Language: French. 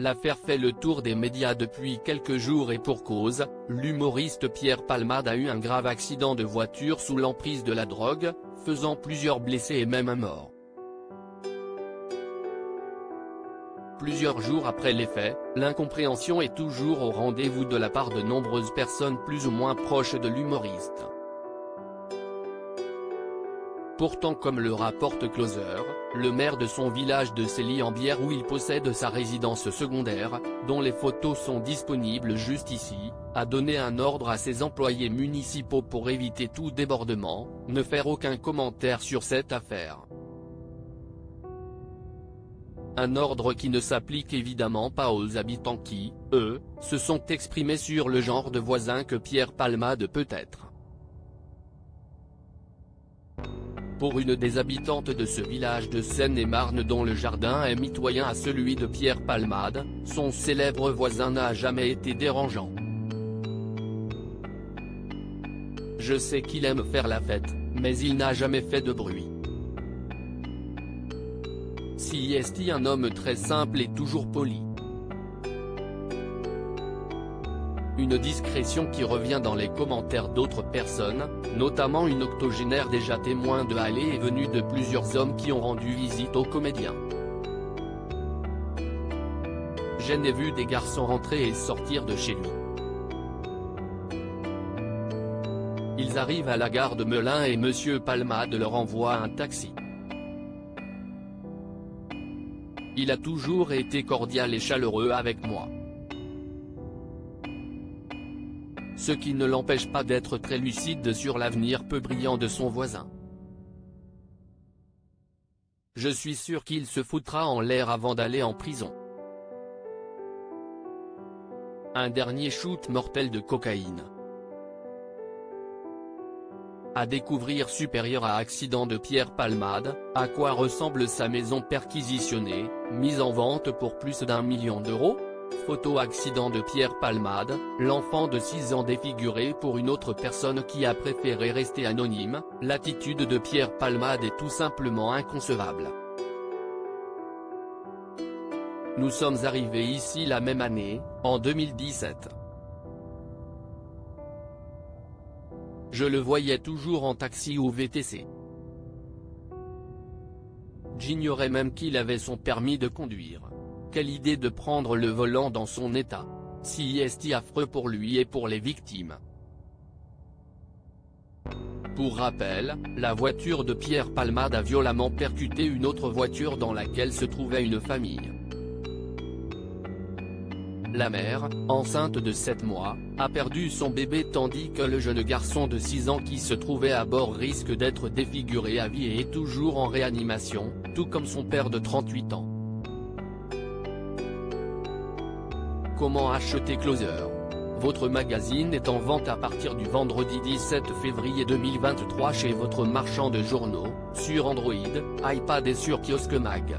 L'affaire fait le tour des médias depuis quelques jours et pour cause, l'humoriste Pierre Palmade a eu un grave accident de voiture sous l'emprise de la drogue, faisant plusieurs blessés et même un mort. Plusieurs jours après les faits, l'incompréhension est toujours au rendez-vous de la part de nombreuses personnes plus ou moins proches de l'humoriste. Pourtant, comme le rapporte Closer, le maire de son village de Célie-en-Bière où il possède sa résidence secondaire, dont les photos sont disponibles juste ici, a donné un ordre à ses employés municipaux pour éviter tout débordement, ne faire aucun commentaire sur cette affaire. Un ordre qui ne s'applique évidemment pas aux habitants qui, eux, se sont exprimés sur le genre de voisin que Pierre Palmade peut être. Pour une des habitantes de ce village de Seine-et-Marne dont le jardin est mitoyen à celui de Pierre Palmade, son célèbre voisin n'a jamais été dérangeant. Je sais qu'il aime faire la fête, mais il n'a jamais fait de bruit. Si est un homme très simple et toujours poli. Une discrétion qui revient dans les commentaires d'autres personnes, notamment une octogénaire déjà témoin de allées et venues de plusieurs hommes qui ont rendu visite au comédien. Je n'ai vu des garçons rentrer et sortir de chez lui. Ils arrivent à la gare de Melun et Monsieur Palmade leur envoie un taxi. Il a toujours été cordial et chaleureux avec moi. Ce qui ne l'empêche pas d'être très lucide sur l'avenir peu brillant de son voisin. Je suis sûr qu'il se foutra en l'air avant d'aller en prison. Un dernier shoot mortel de cocaïne. À découvrir supérieur à accident de Pierre Palmade, à quoi ressemble sa maison perquisitionnée, mise en vente pour plus d'1 million d'euros ? Photo accident de Pierre Palmade, l'enfant de 6 ans défiguré pour une autre personne qui a préféré rester anonyme. L'attitude de Pierre Palmade est tout simplement inconcevable. Nous sommes arrivés ici la même année, en 2017. Je le voyais toujours en taxi ou VTC. J'ignorais même qu'il avait son permis de conduire. Quelle idée de prendre le volant dans son état. Si est affreux pour lui et pour les victimes. Pour rappel, la voiture de Pierre Palmade a violemment percuté une autre voiture dans laquelle se trouvait une famille. La mère, enceinte de 7 mois, a perdu son bébé tandis que le jeune garçon de 6 ans qui se trouvait à bord risque d'être défiguré à vie et est toujours en réanimation, tout comme son père de 38 ans. Comment acheter Closer ? Votre magazine est en vente à partir du vendredi 17 février 2023 chez votre marchand de journaux, sur Android, iPad et sur Kiosque Mag.